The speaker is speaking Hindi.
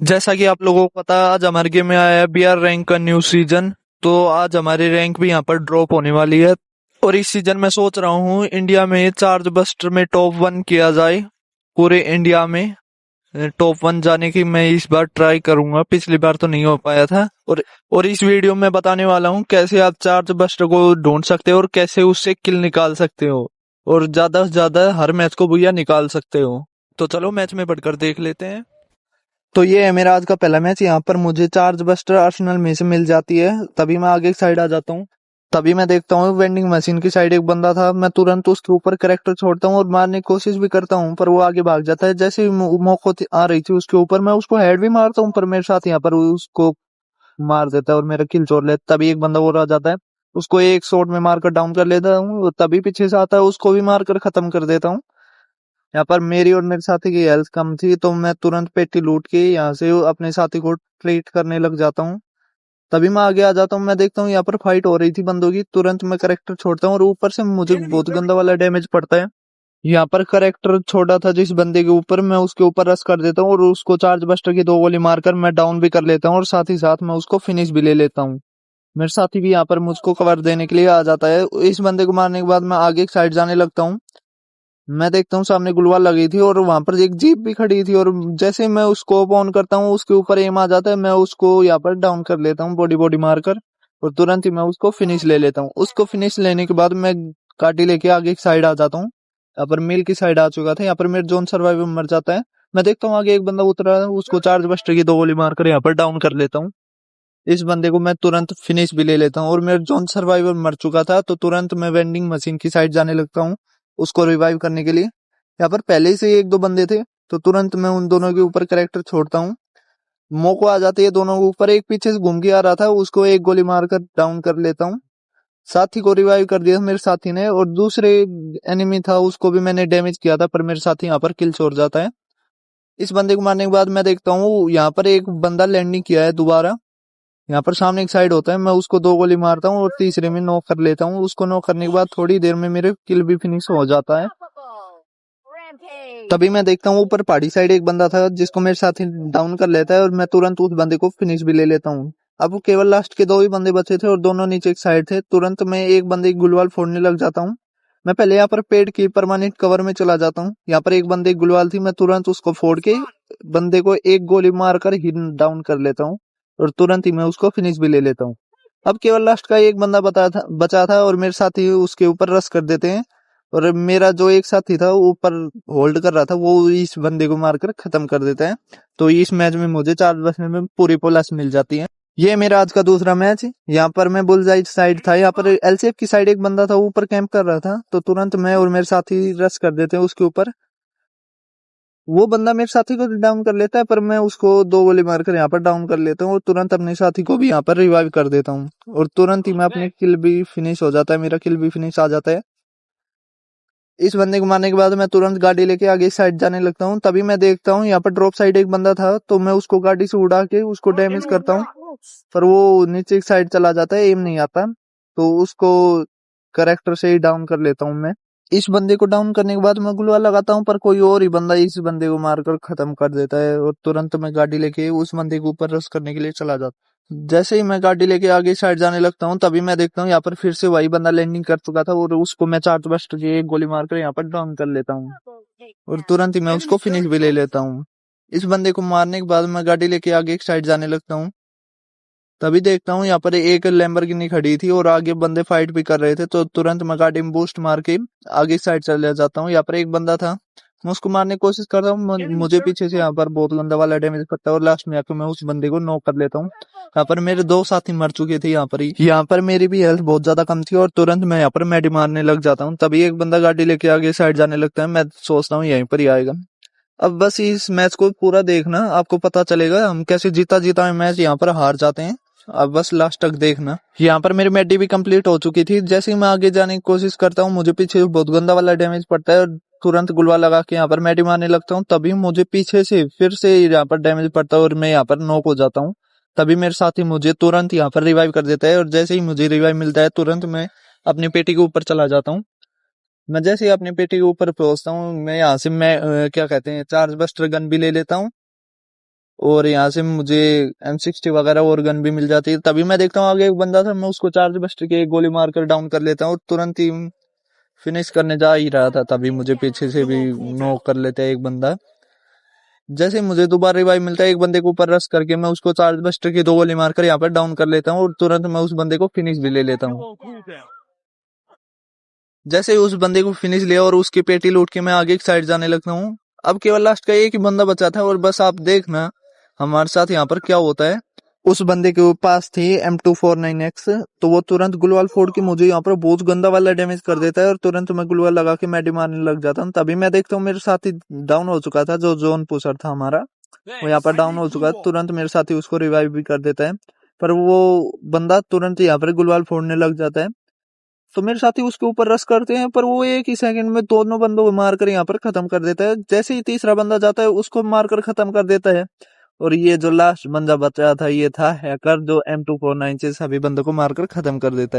जैसा कि आप लोगों को पता है, आज हमारे गेम में आया है बीआर रैंक का न्यू सीजन। तो आज हमारी रैंक भी यहाँ पर ड्रॉप होने वाली है। और इस सीजन में सोच रहा हूँ इंडिया में चार्ज बस्टर में टॉप 1 किया जाए। पूरे इंडिया में टॉप 1 जाने की मैं इस बार ट्राई करूंगा। पिछली बार तो नहीं हो पाया था। और इस वीडियो में बताने वाला हूँ कैसे आप चार्ज बस्टर को ढूंढ सकते हो और कैसे उससे किल निकाल सकते हो। और ज्यादा से ज्यादा हर मैच को भैया निकाल सकते हो। तो चलो मैच में बढ़कर देख लेते हैं। तो ये है मेरा आज का पहला मैच। यहाँ पर मुझे चार्ज बस्टर आर्सेनल में से मिल जाती है। तभी मैं आगे की साइड आ जाता हूँ। तभी मैं देखता हूँ वेंडिंग मशीन की साइड एक बंदा था। मैं तुरंत उसके ऊपर करेक्टर छोड़ता हूँ और मारने की कोशिश भी करता हूँ, पर वो आगे भाग जाता है। जैसे ही मौका आ रही थी उसके ऊपर, मैं उसको हेड भी मारता हूँ, पर मेरे साथ यहाँ पर उसको मार देता है और मेरा किल छोड़ लेता। तभी एक बंदा और आ जाता है, उसको एक शॉट में मारकर डाउन कर लेता हूँ। तभी पीछे से आता है, उसको भी मारकर खत्म कर देता हूँ। यहाँ पर मेरी और मेरे साथी की हेल्थ कम थी, तो मैं तुरंत पेटी लूट के यहाँ से अपने साथी को ट्रीट करने लग जाता हूँ। तभी मैं आगे आ जाता हूँ। मैं देखता हूँ यहाँ पर फाइट हो रही थी बंदों की। तुरंत मैं करेक्टर छोड़ता हूँ और ऊपर से मुझे बहुत गंदा वाला डैमेज पड़ता है। यहाँ पर करेक्टर छोड़ा था जिस बंदे के ऊपर, मैं उसके ऊपर रश कर देता हूँ और उसको चार्ज बस्टर की 2 गोली मारकर मैं डाउन भी कर लेता हूँ और साथ ही साथ मैं उसको फिनिश भी ले लेता हूँ। मेरे साथी भी यहाँ पर मुझको कवर देने के लिए आ जाता है। इस बंदे को मारने के बाद मैं आगे की साइड जाने लगता हूँ। मैं देखता हूँ सामने गुलवाल लगी थी और वहां पर एक जीप भी खड़ी थी, और जैसे मैं उसको ऑन करता हूँ उसके ऊपर एम आ जाता है। मैं उसको यहाँ पर डाउन कर लेता हूँ बॉडी बॉडी मारकर, और तुरंत ही मैं उसको फिनिश ले लेता हूँ। उसको फिनिश लेने के बाद मैं काटी लेके आगे की साइड आ जाता हूँ। यहाँ पर मिल की साइड आ चुका था। यहाँ पर मेरे जोन सर्वाइवर मर जाता है। मैं देखता हूँ आगे एक बंदा उतरा है, उसको चार्ज बस्टर की 2 गोली मारकर यहाँ पर डाउन कर लेता हूँ। इस बंदे को मैं तुरंत फिनिश भी ले लेता हूँ और मेरा जोन सर्वाइवर मर चुका था, तो तुरंत मैं वेंडिंग मशीन की साइड जाने लगता हूँ उसको रिवाइव करने के लिए। यहाँ पर पहले से ही 1-2 बंदे थे, तो तुरंत मैं उन दोनों के ऊपर करेक्टर छोड़ता हूँ। मौको आ जाती है दोनों के ऊपर। एक पीछे से घूम के आ रहा था, उसको 1 गोली मारकर डाउन कर लेता हूँ। साथी को रिवाइव कर दिया मेरे साथी ने, और दूसरे एनिमी था उसको भी मैंने डैमेज किया था, पर मेरे साथी यहाँ पर किल छोड़ जाता है। इस बंदे को मारने के बाद मैं देखता हूँ यहाँ पर एक बंदा लैंडिंग किया है दोबारा। यहाँ पर सामने एक साइड होता है, मैं उसको 2 गोली मारता हूँ और तीसरे में नॉक कर लेता हूँ। उसको नॉक करने के बाद थोड़ी देर में मेरे किल भी फिनिश हो जाता है। तभी मैं देखता हूँ ऊपर पहाड़ी साइड एक बंदा था जिसको मेरे साथ ही डाउन कर लेता है, और मैं तुरंत उस बंदे को फिनिश भी ले लेता हूँ। अब केवल लास्ट के 2 ही बंदे बचे थे और दोनों नीचे एक साइड थे। तुरंत मैं एक बंदे की गुलवाल फोड़ने लग जाता हूँ। मैं पहले यहाँ पर पेड़ की परमानेंट कवर में चला जाता हूँ। यहाँ पर एक बंदे की गुलवाल थी, मैं तुरंत उसको फोड़ के बंदे को 1 गोली मारकर ही डाउन कर लेता हूँ, और तुरंत ही मैं उसको फिनिश भी ले लेता हूँ। अब केवल लास्ट का एक बंदा बचा था, और मेरे साथी उसके ऊपर रश कर देते हैं, और मेरा जो एक साथी था वो ऊपर होल्ड कर रहा था, वो इस बंदे को मारकर खत्म कर देता है। तो इस मैच में मुझे 4 बचने में पूरी प्लस मिल जाती है। ये मेरा आज का दूसरा मैच। यहाँ पर मैं बुलजाई साइड था। यहाँ पर एलसीएफ की साइड एक बंदा था, वो ऊपर कैंप कर रहा था, तो तुरंत मैं और मेरे साथी रश कर देते हैं उसके ऊपर। वो बंदा मेरे साथी को डाउन कर लेता है, पर मैं उसको 2 गोली मारकर यहाँ पर डाउन कर लेता हूँ और तुरंत अपने साथी को भी यहाँ पर रिवाइव कर देता हूँ, और तुरंत ही मैं अपने किल भी फिनिश हो जाता है, मेरा किल भी फिनिश आ जाता है। इस बंदे को मारने के बाद मैं तुरंत गाड़ी लेके आगे साइड जाने लगता हूँ। तभी मैं देखता हूँ यहाँ पर ड्रॉप साइड एक बंदा था, तो मैं उसको गाड़ी से उड़ा के उसको डैमेज करता हूँ, पर वो नीचे की साइड चला जाता है, एम नहीं आता, तो उसको करेक्टर से ही डाउन कर लेता हूँ मैं। इस बंदे को डाउन करने के बाद मैं गुलवा लगाता हूँ, पर कोई और ही बंदा इस बंदे को मारकर खत्म कर देता है, और तुरंत मैं गाड़ी लेके उस बंदे के ऊपर रश करने के लिए चला जाता हूँ। जैसे ही मैं गाड़ी लेके आगे साइड जाने लगता हूँ, तभी मैं देखता हूँ यहाँ पर फिर से वही बंदा लैंडिंग कर चुका था, और उसको मैं चार्ज बस्ट की 1 गोली मारकर यहाँ पर डाउन कर लेता हूँ, और तुरंत ही मैं उसको फिनिश भी ले लेता हूँ। इस बंदे को मारने के बाद मैं गाड़ी लेके आगे एक साइड जाने लगता हूँ। तभी देखता हूँ यहाँ पर एक लैम्बोर्गिनी खड़ी थी और आगे बंदे फाइट भी कर रहे थे, तो तुरंत मैं गाड़ी में बूस्ट मार के आगे साइड चले जाता हूँ। यहाँ पर एक बंदा था, मैं उसको मारने की कोशिश कर रहा हूँ, मुझे पीछे से यहाँ पर बहुत गंदा वाला डैमेज पड़ता है, और लास्ट में आकर मैं उस बंदे को नॉक कर लेता हूँ। यहाँ पर मेरे 2 साथी मर चुके थे यहाँ पर ही। यहाँ पर मेरी भी हेल्थ बहुत ज्यादा कम थी, और तुरंत मैं यहाँ पर मेडी मारने लग जाता हूँ। तभी एक बंदा गाड़ी लेके आगे साइड जाने लगता है, मैं सोचता हूँ यहीं पर ही आएगा। अब बस इस मैच को पूरा देखना, आपको पता चलेगा हम कैसे जीता जीता मैच यहाँ पर हार जाते हैं। अब बस लास्ट तक देखना। यहाँ पर मेरी मेडी भी कंप्लीट हो चुकी थी। जैसे ही मैं आगे जाने की कोशिश करता हूँ, मुझे पीछे बहुत गंदा वाला डैमेज पड़ता है, और तुरंत गुलवा लगा के यहाँ पर मेडी मारने लगता हूँ। तभी मुझे पीछे से फिर से यहाँ पर डैमेज पड़ता है और मैं यहाँ पर नॉक हो जाता हूँ। तभी मेरे साथी मुझे तुरंत यहाँ पर रिवाइव कर देता है, और जैसे ही मुझे रिवाइव मिलता है तुरंत मैं अपनी पेटी के ऊपर चला जाता हूँ। मैं जैसे ही अपनी पेटी के ऊपर पहुंचता हूँ, मैं यहाँ से क्या कहते हैं, चार्ज बस्टर गन भी ले लेता हूँ, और यहाँ से मुझे M60 वगैरह और गन भी मिल जाती है। तभी मैं देखता हूँ आगे एक बंदा था, मैं उसको चार्ज बस्टर की एक गोली मारकर डाउन कर लेता हूँ और तुरंत ही फिनिश करने जा ही रहा था, तभी मुझे पीछे से भी नॉक कर लेता है एक बंदा। जैसे ही मुझे दोबारा रिवाइव मिलता है, एक बंदे के ऊपर रश करके मैं उसको चार्ज बस्टर की 2 गोली मारकर यहाँ पर डाउन कर लेता हूँ और तुरंत मैं उस बंदे को फिनिश भी ले लेता हूँ। जैसे ही उस बंदे को फिनिश लिया और उसकी पेटी लूट के मैं आगे की साइड जाने लगता हूँ। अब केवल लास्ट का एक ही बंदा बचा था और बस आप देखना हमारे साथ यहाँ पर क्या होता है। उस बंदे के पास थी M249X, तो वो तुरंत गुलवाल फोड़ के मुझे यहाँ पर बहुत गंदा वाला डैमेज कर देता है और तुरंत मैं गुलवाल लगा के मैडी मारने लग जाता हूँ। तभी मैं देखता हूँ मेरे साथी डाउन हो चुका था, जो जोन पुशर था हमारा, वो यहाँ पर डाउन हो चुका है। तुरंत मेरे साथी उसको रिवाइव भी कर देता है, पर वो बंदा तुरंत यहाँ पर गुलवाल फोड़ने लग जाता है। तो मेरे साथी उसके ऊपर रश करते हैं, पर वो एक ही सेकंड में दोनों बंदों को मारकर यहाँ पर खत्म कर देता है। जैसे ही तीसरा बंदा जाता है उसको मारकर खत्म कर देता है। और ये जो लास्ट बंदा बचा था ये था हैकर, जो M249 से सभी बंदों को मारकर खत्म कर देता है।